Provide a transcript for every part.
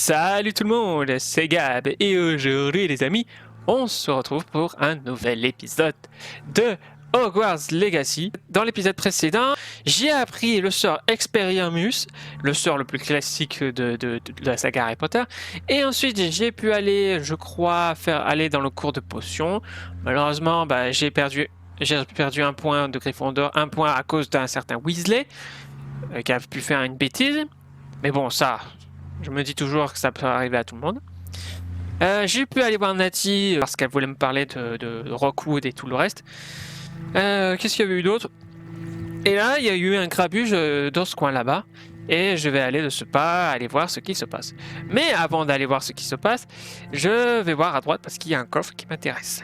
Salut tout le monde, c'est Gab et aujourd'hui les amis, on se retrouve pour un nouvel épisode de Hogwarts Legacy. Dans l'épisode précédent, j'ai appris le sort Expelliarmus, le sort le plus classique de la saga Harry Potter, et ensuite j'ai pu aller, je crois, aller dans le cours de potions. Malheureusement, j'ai perdu un point de Gryffondor, un point à cause d'un certain Weasley qui a pu faire une bêtise. Mais bon, ça, je me dis toujours que ça peut arriver à tout le monde. J'ai pu aller voir Natty parce qu'elle voulait me parler de Rockwood et tout le reste. Qu'est-ce qu'il y avait eu d'autre? Et là, il y a eu un grabuge dans ce coin là-bas. Et je vais aller de ce pas, aller voir ce qui se passe. Mais avant d'aller voir ce qui se passe, je vais voir à droite parce qu'il y a un coffre qui m'intéresse.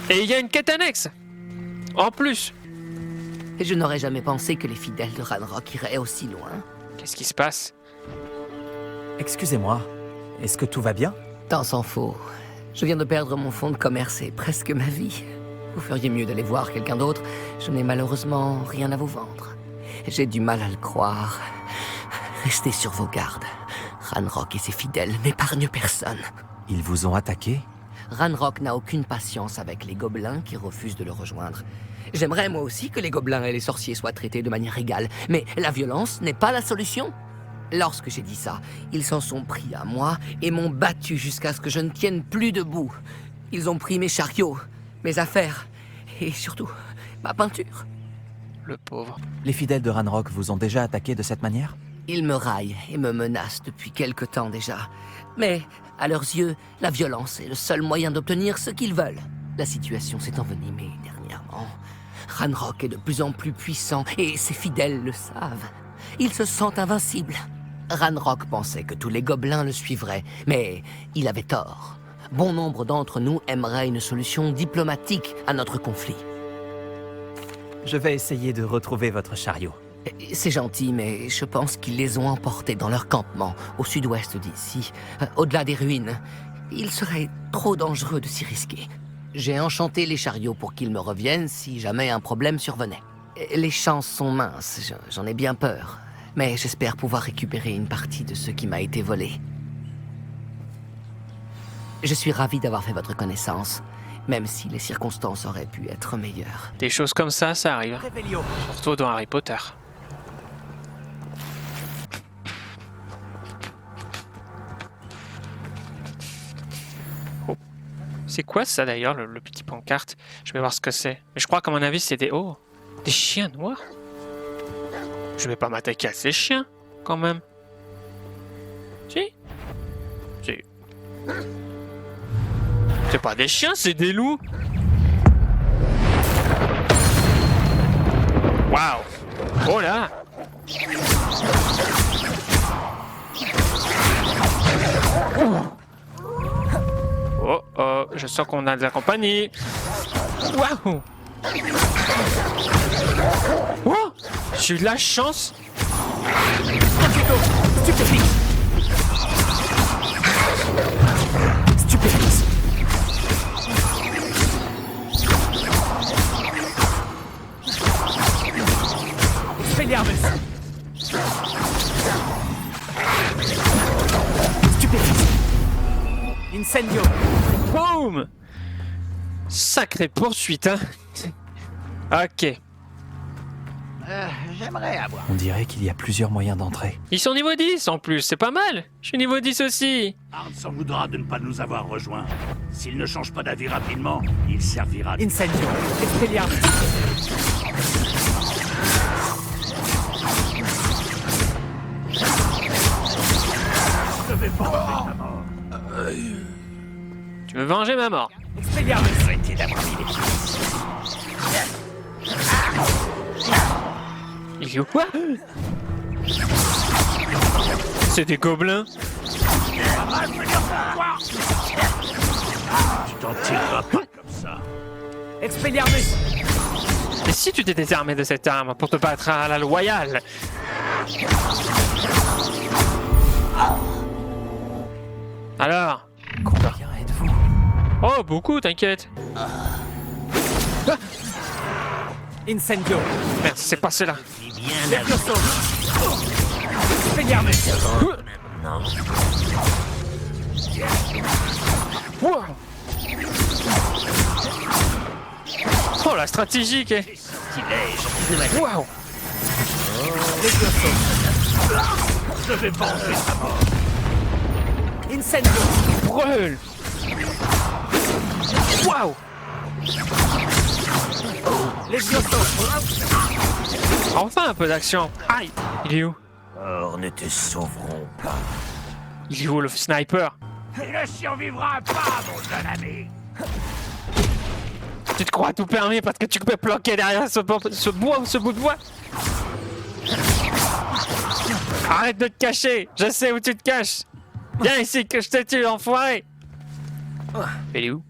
Et il y a une quête annexe en plus. Je n'aurais jamais pensé que les fidèles de Ranrock iraient aussi loin. Qu'est-ce qui se passe? Excusez-moi, est-ce que tout va bien? Tant s'en faut. Je viens de perdre mon fonds de commerce et presque ma vie. Vous feriez mieux d'aller voir quelqu'un d'autre. Je n'ai malheureusement rien à vous vendre. J'ai du mal à le croire. Restez sur vos gardes. Ranrock et ses fidèles n'épargnent personne. Ils vous ont attaqué? Ranrock n'a aucune patience avec les gobelins qui refusent de le rejoindre. J'aimerais moi aussi que les gobelins et les sorciers soient traités de manière égale, mais la violence n'est pas la solution. Lorsque j'ai dit ça, ils s'en sont pris à moi et m'ont battu jusqu'à ce que je ne tienne plus debout. Ils ont pris mes chariots, mes affaires et surtout ma peinture. Le pauvre. Les fidèles de Ranrock vous ont déjà attaqué de cette manière? Ils me raillent et me menacent depuis quelque temps déjà. Mais, à leurs yeux, la violence est le seul moyen d'obtenir ce qu'ils veulent. La situation s'est envenimée dernièrement. Ranrock est de plus en plus puissant et ses fidèles le savent. Ils se sentent invincibles. Ranrock pensait que tous les gobelins le suivraient, mais il avait tort. Bon nombre d'entre nous aimeraient une solution diplomatique à notre conflit. Je vais essayer de retrouver votre chariot. C'est gentil, mais je pense qu'ils les ont emportés dans leur campement, au sud-ouest d'ici, au-delà des ruines. Il serait trop dangereux de s'y risquer. J'ai enchanté les chariots pour qu'ils me reviennent si jamais un problème survenait. Les chances sont minces, j'en ai bien peur. Mais j'espère pouvoir récupérer une partie de ce qui m'a été volé. Je suis ravi d'avoir fait votre connaissance, même si les circonstances auraient pu être meilleures. Des choses comme ça arrive. Réveillon. Surtout dans Harry Potter. Oh. C'est quoi ça d'ailleurs, le petit pancarte? Je vais voir ce que c'est. Mais je crois qu'à mon avis c'est des... Oh, des chiens noirs. Je vais pas m'attaquer à ces chiens, quand même. Si. Si. C'est pas des chiens, c'est des loups. Waouh. Oh là. Oh oh, je sens qu'on a de la compagnie. Waouh. Oh, j'ai eu de la chance. Stupéfixe. Stupéfixe. Expelliarmus. Stupéfixe. Incendio. Boum. Sacrée poursuite, hein. Ok. J'aimerais avoir. On dirait qu'il y a plusieurs moyens d'entrer. Ils sont niveau 10 en plus, c'est pas mal. Je suis niveau 10 aussi. Arne s'en voudra de ne pas nous avoir rejoints. S'il ne change pas d'avis rapidement, il servira. Incendio. Expelliarmus. Je vais pas venger ta mort. Tu veux venger ma mort? Expelliarmus. Arrêtez d'avoir mis les pieds. Il est quoi? C'est des gobelins. Tu t'en tireras pas comme ça. Expelliarmus. Et si tu t'étais armé de cette arme pour te battre à la loyale? Alors? Combien êtes-vous? Oh, beaucoup, t'inquiète. Incendio. Merde, c'est passé là. Dis bien la Levioso. Expelliarmus. maintenant. Wow. Oh, la stratégie, qu'est... Sortilège. Waouh. Je vais venger sa mort. Incendio. Brûle. Waouh. Levioso. Enfin un peu d'action. Aïe. Il est où? Or ne te sauveront pas. Il est où le sniper? Il ne survivra pas, mon jeune ami. Tu te crois tout permis parce que tu peux planquer derrière ce bois ou ce bout de bois? Arrête de te cacher. Je sais où tu te caches. Viens ici que je te tue, enfoiré. Il est où?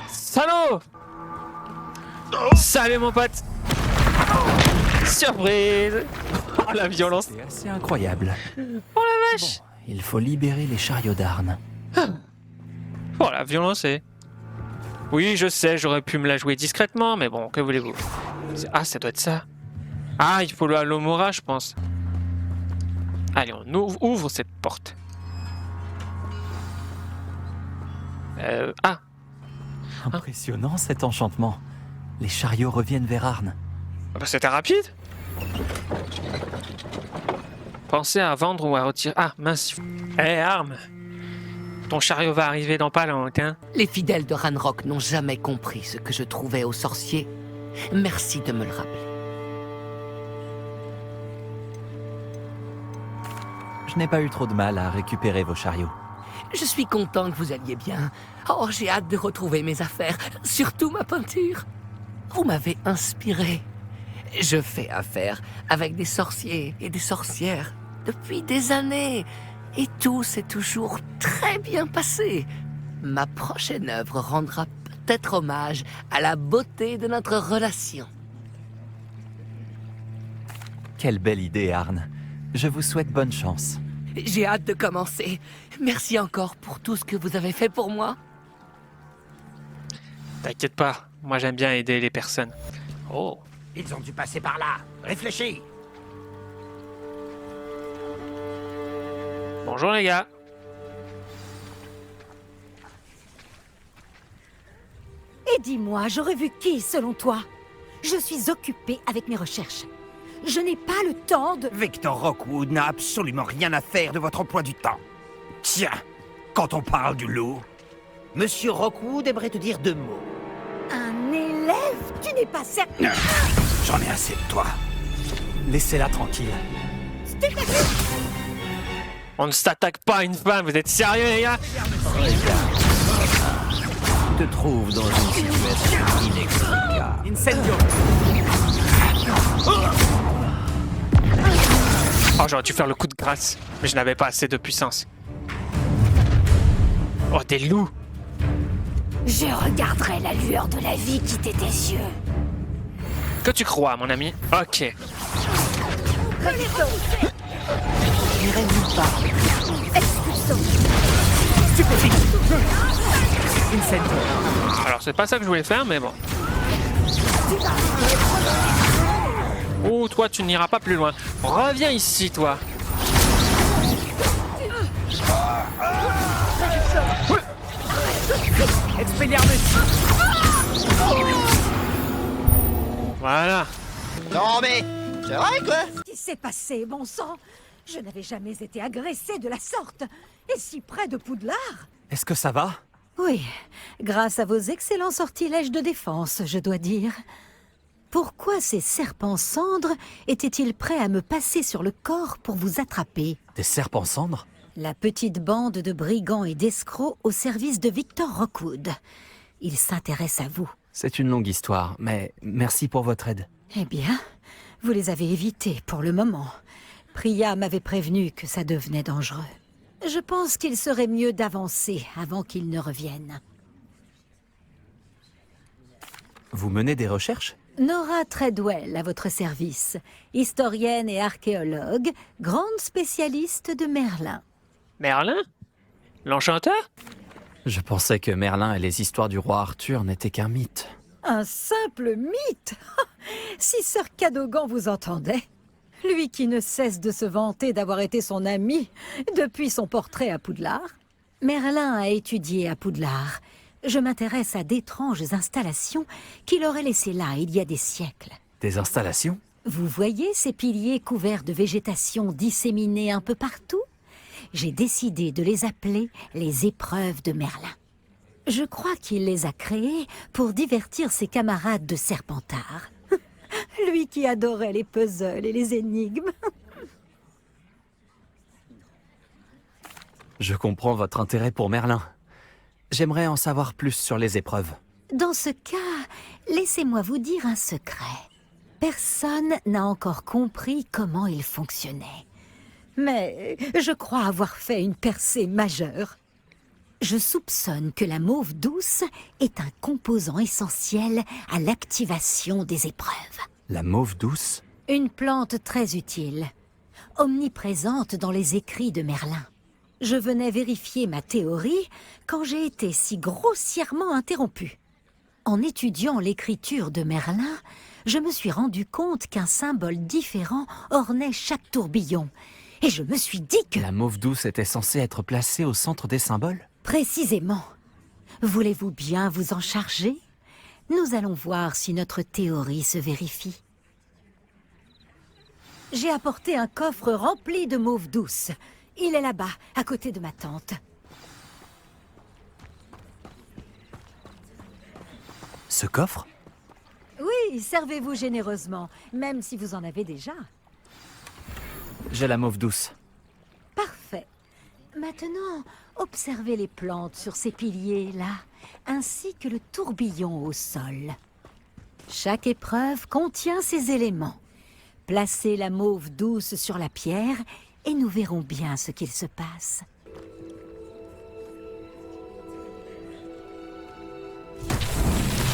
Salaud. Salut mon pote. Surprise. Oh la violence. C'est assez incroyable. Oh la vache. Il faut libérer les chariots d'Arn. Oh la violence est... Oui, je sais, j'aurais pu me la jouer discrètement, mais bon, que voulez-vous? Ah, ça doit être ça. Ah, il faut le Halomora, je pense. Allez, on ouvre cette porte. Ah, Impressionnant cet enchantement. Les chariots reviennent vers Arn. bah c'était rapide. Pensez à vendre ou à retirer... Ah, mince. Eh, arme. Ton chariot va arriver dans pas longtemps. Les fidèles de Ranrock n'ont jamais compris ce que je trouvais aux sorciers. Merci de me le rappeler. Je n'ai pas eu trop de mal à récupérer vos chariots. Je suis content que vous alliez bien. Oh, j'ai hâte de retrouver mes affaires, surtout ma peinture. Vous m'avez inspiré. Je fais affaire avec des sorciers et des sorcières depuis des années. Et tout s'est toujours très bien passé. Ma prochaine œuvre rendra peut-être hommage à la beauté de notre relation. Quelle belle idée, Arn. Je vous souhaite bonne chance. J'ai hâte de commencer. Merci encore pour tout ce que vous avez fait pour moi. T'inquiète pas, moi j'aime bien aider les personnes. Oh. Ils ont dû passer par là. Réfléchis. Bonjour les gars. Et dis-moi, j'aurais vu qui, selon toi? Je suis occupée avec mes recherches. Je n'ai pas le temps de... Victor Rockwood n'a absolument rien à faire de votre emploi du temps. Tiens, quand on parle du loup... Monsieur Rockwood aimerait te dire 2 mots. Un élève? Tu n'es pas certain... J'en ai assez de toi. Laissez-la tranquille. On ne s'attaque pas à une femme, vous êtes sérieux les gars? Te trouve dans une situation inextricable. Incendio. Oh, j'aurais dû faire le coup de grâce, mais je n'avais pas assez de puissance. Oh, des loups. Je regarderai la lueur de la vie quitter tes yeux. Que tu crois, mon ami? Ok. J'irai nulle part. Expulsons. Incendio. Alors, c'est pas ça que je voulais faire, mais bon. Oh, toi, tu n'iras pas plus loin. Reviens ici, toi. Expelliarmus. Voilà. Non mais, c'est vrai quoi? Qu'est-ce qui s'est passé, bon sang? Je n'avais jamais été agressée de la sorte. Et si près de Poudlard? Est-ce que ça va? Oui, grâce à vos excellents sortilèges de défense, je dois dire. Pourquoi ces serpents cendres étaient-ils prêts à me passer sur le corps pour vous attraper? Des serpents cendres? La petite bande de brigands et d'escrocs au service de Victor Rockwood. Ils s'intéressent à vous. C'est une longue histoire, mais merci pour votre aide. Eh bien, vous les avez évités pour le moment. Priya m'avait prévenu que ça devenait dangereux. Je pense qu'il serait mieux d'avancer avant qu'ils ne reviennent. Vous menez des recherches? Nora Treadwell à votre service, historienne et archéologue, grande spécialiste de Merlin. Merlin? L'enchanteur? Je pensais que Merlin et les histoires du roi Arthur n'étaient qu'un mythe. Un simple mythe. Si Sir Cadogan vous entendait. Lui qui ne cesse de se vanter d'avoir été son ami depuis son portrait à Poudlard. Merlin a étudié à Poudlard. Je m'intéresse à d'étranges installations qu'il aurait laissées là il y a des siècles. Des installations? Vous voyez ces piliers couverts de végétation disséminés un peu partout? J'ai décidé de les appeler les épreuves de Merlin. Je crois qu'il les a créées pour divertir ses camarades de Serpentard. Lui qui adorait les puzzles et les énigmes. Je comprends votre intérêt pour Merlin. J'aimerais en savoir plus sur les épreuves. Dans ce cas, laissez-moi vous dire un secret. Personne n'a encore compris comment il fonctionnait. Mais je crois avoir fait une percée majeure. Je soupçonne que la mauve douce est un composant essentiel à l'activation des épreuves. La mauve douce? Une plante très utile, omniprésente dans les écrits de Merlin. Je venais vérifier ma théorie quand j'ai été si grossièrement interrompue. En étudiant l'écriture de Merlin, je me suis rendu compte qu'un symbole différent ornait chaque tourbillon. Et je me suis dit que... La mauve douce était censée être placée au centre des symboles? Précisément. Voulez-vous bien vous en charger? Nous allons voir si notre théorie se vérifie. J'ai apporté un coffre rempli de mauve douce. Il est là-bas, à côté de ma tante. Ce coffre? Oui, servez-vous généreusement, même si vous en avez déjà. J'ai la mauve douce. Parfait. Maintenant, observez les plantes sur ces piliers-là, ainsi que le tourbillon au sol. Chaque épreuve contient ces éléments. Placez la mauve douce sur la pierre et nous verrons bien ce qu'il se passe.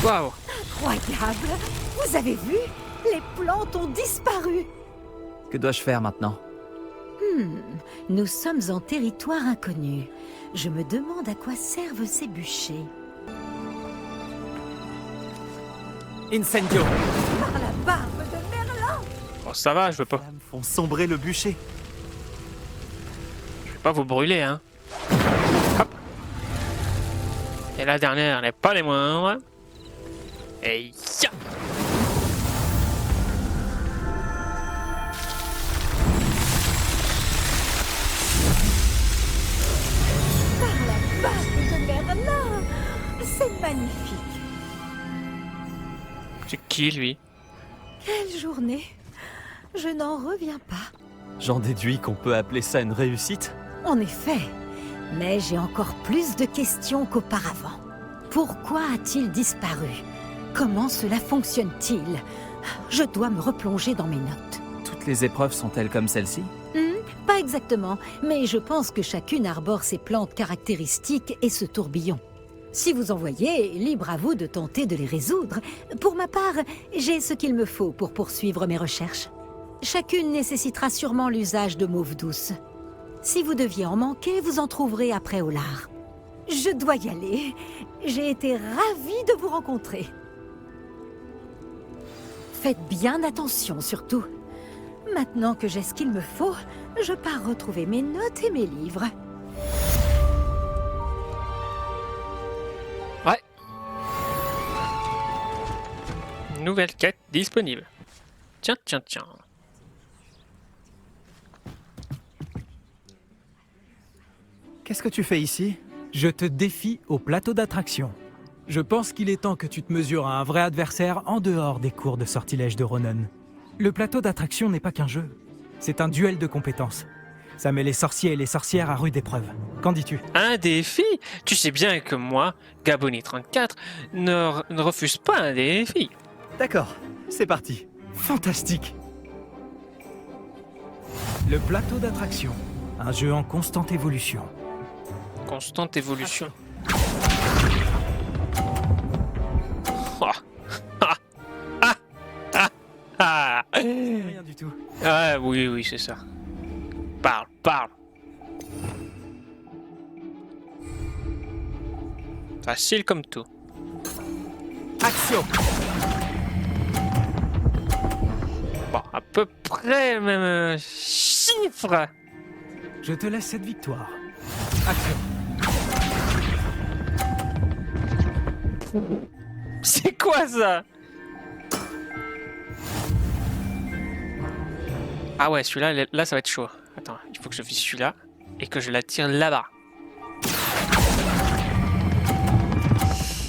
Waouh! Incroyable! Vous avez vu? Les plantes ont disparu! Que dois-je faire maintenant? Nous sommes en territoire inconnu. Je me demande à quoi servent ces bûchers. Incendio! Par la barbe de Merlin! Bon, ça va, je veux pas. Les flammes font sombrer le bûcher. Je vais pas vous brûler, hein. Hop. Et la dernière n'est pas les moindres. Et ya! Barbe de Merlin! C'est magnifique! C'est qui, lui? Quelle journée! Je n'en reviens pas. J'en déduis qu'on peut appeler ça une réussite? En effet, mais j'ai encore plus de questions qu'auparavant. Pourquoi a-t-il disparu? Comment cela fonctionne-t-il? Je dois me replonger dans mes notes. Toutes les épreuves sont-elles comme celle-ci? Pas exactement, mais je pense que chacune arbore ses plantes caractéristiques et ce tourbillon. Si vous en voyez, libre à vous de tenter de les résoudre. Pour ma part, j'ai ce qu'il me faut pour poursuivre mes recherches. Chacune nécessitera sûrement l'usage de mauve douce. Si vous deviez en manquer, vous en trouverez après au lard. Je dois y aller. J'ai été ravie de vous rencontrer. Faites bien attention surtout. Maintenant que j'ai ce qu'il me faut, je pars retrouver mes notes et mes livres. Ouais. Nouvelle quête disponible. Tiens, tiens, tiens. Qu'est-ce que tu fais ici? Je te défie au plateau d'attraction. Je pense qu'il est temps que tu te mesures à un vrai adversaire en dehors des cours de sortilège de Ronen. Le plateau d'attraction n'est pas qu'un jeu. C'est un duel de compétences. Ça met les sorciers et les sorcières à rude épreuve. Qu'en dis-tu? Un défi? Tu sais bien que moi, Gaboni34, ne refuse pas un défi. D'accord, c'est parti. Fantastique! Le plateau d'attraction. Un jeu en constante évolution. Constante évolution. Oh. Ah. Ah. Ah. Ah. Rien du tout. Ah oui, oui, c'est ça. Parle, parle. Facile comme tout. Action! Bon, à peu près le même chiffre. Je te laisse cette victoire. Action. C'est quoi ça? Ah ouais, celui-là, là, ça va être chaud. Attends, il faut que je vise celui-là et que je la tire là-bas.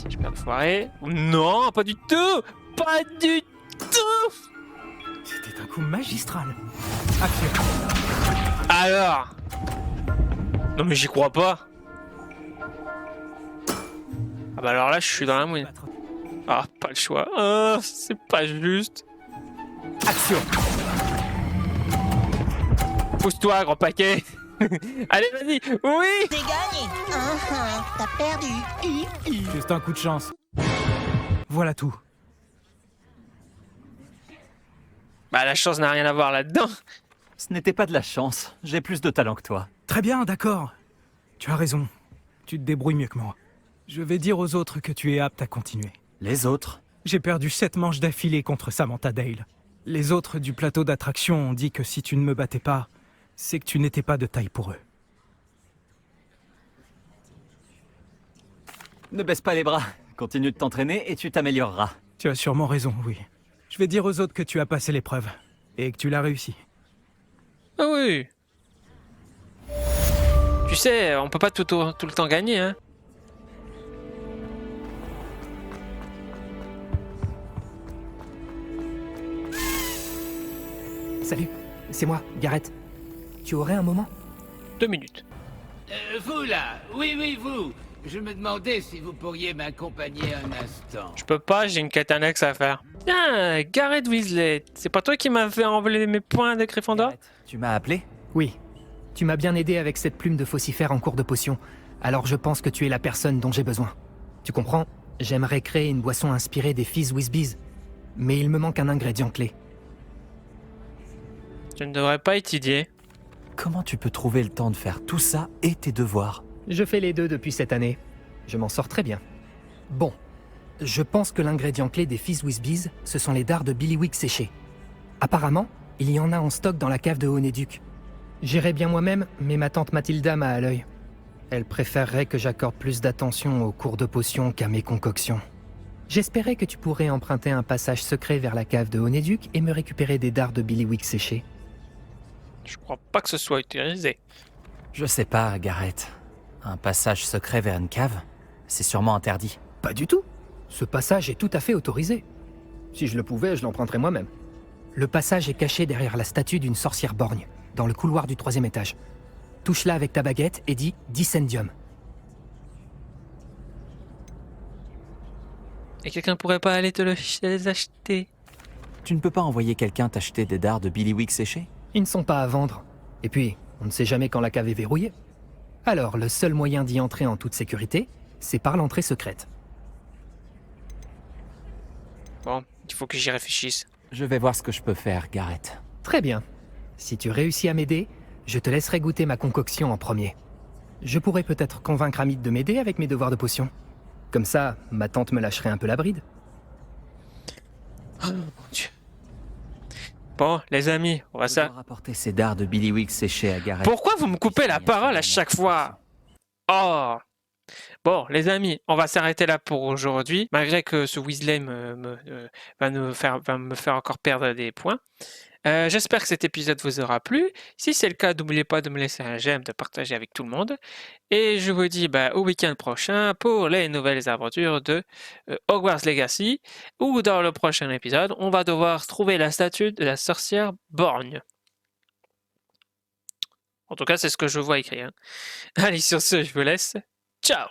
J'espère foirer. Non, pas du tout! Pas du tout! C'était un coup magistral. Action. Alors? Non mais j'y crois pas. Ah bah alors là, je suis dans la mouine. Ah, pas le choix. Ah, c'est pas juste. Action. Pousse-toi, grand paquet. Allez, vas-y. Oui! T'es gagné. T'as perdu. Juste un coup de chance. Voilà tout. Bah la chance n'a rien à voir là-dedans. Ce n'était pas de la chance. J'ai plus de talent que toi. Très bien, d'accord. Tu as raison. Tu te débrouilles mieux que moi. Je vais dire aux autres que tu es apte à continuer. Les autres? J'ai perdu 7 manches d'affilée contre Samantha Dale. Les autres du plateau d'attraction ont dit que si tu ne me battais pas, c'est que tu n'étais pas de taille pour eux. Ne baisse pas les bras. Continue de t'entraîner et tu t'amélioreras. Tu as sûrement raison, oui. Je vais dire aux autres que tu as passé l'épreuve et que tu l'as réussi. Ah oui. Tu sais, on peut pas tout le temps gagner, hein. Salut, c'est moi, Gareth. Tu aurais un moment? 2 minutes. Vous là, oui, vous. Je me demandais si vous pourriez m'accompagner un instant. Je peux pas, j'ai une quête annexe à faire. Tiens, Gareth Weasley, c'est pas toi qui m'as fait enlever mes points de Gryffondor? Tu m'as appelé? Oui. Tu m'as bien aidé avec cette plume de faucifère en cours de potion, alors je pense que tu es la personne dont j'ai besoin. Tu comprends? J'aimerais créer une boisson inspirée des Fizz Whizbees, mais il me manque un ingrédient clé. Je ne devrais pas étudier. Comment tu peux trouver le temps de faire tout ça et tes devoirs? Je fais les deux depuis cette année. Je m'en sors très bien. Bon, je pense que l'ingrédient clé des Fizz Whizbees, ce sont les dards de Billywick séchés. Apparemment, il y en a en stock dans la cave de Honéduc. J'irai bien moi-même, mais ma tante Mathilda m'a à l'œil. Elle préférerait que j'accorde plus d'attention aux cours de potions qu'à mes concoctions. J'espérais que tu pourrais emprunter un passage secret vers la cave de Honéduc et me récupérer des dards de Billywick séchés. Je crois pas que ce soit utilisé. Je sais pas, Gareth. Un passage secret vers une cave? C'est sûrement interdit. Pas du tout. Ce passage est tout à fait autorisé. Si je le pouvais, je l'emprunterais moi-même. Le passage est caché derrière la statue d'une sorcière borgne, dans le couloir du 3e étage. Touche-la avec ta baguette et dis « Dissendium ». Et quelqu'un pourrait pas aller te les acheter? Tu ne peux pas envoyer quelqu'un t'acheter des dards de Billywick séchés? Ils ne sont pas à vendre. Et puis, on ne sait jamais quand la cave est verrouillée. Alors, le seul moyen d'y entrer en toute sécurité, c'est par l'entrée secrète. Bon, il faut que j'y réfléchisse. Je vais voir ce que je peux faire, Gareth. Très bien. Si tu réussis à m'aider, je te laisserai goûter ma concoction en premier. Je pourrais peut-être convaincre Amit de m'aider avec mes devoirs de potion. Comme ça, ma tante me lâcherait un peu la bride. Oh mon Dieu. Bon, les amis, on va ça. Rapporter ces dards de Billywick séchés à Gareth. Pourquoi vous me coupez la parole à chaque fois? Oh. Bon, les amis, on va s'arrêter là pour aujourd'hui, malgré que ce Weasley va me faire encore perdre des points. J'espère que cet épisode vous aura plu. Si c'est le cas, n'oubliez pas de me laisser un j'aime, de partager avec tout le monde. Et je vous dis au week-end prochain pour les nouvelles aventures de Hogwarts Legacy, où dans le prochain épisode, on va devoir trouver la statue de la sorcière borgne. En tout cas, c'est ce que je vois écrit. Allez, sur ce, je vous laisse. Ciao!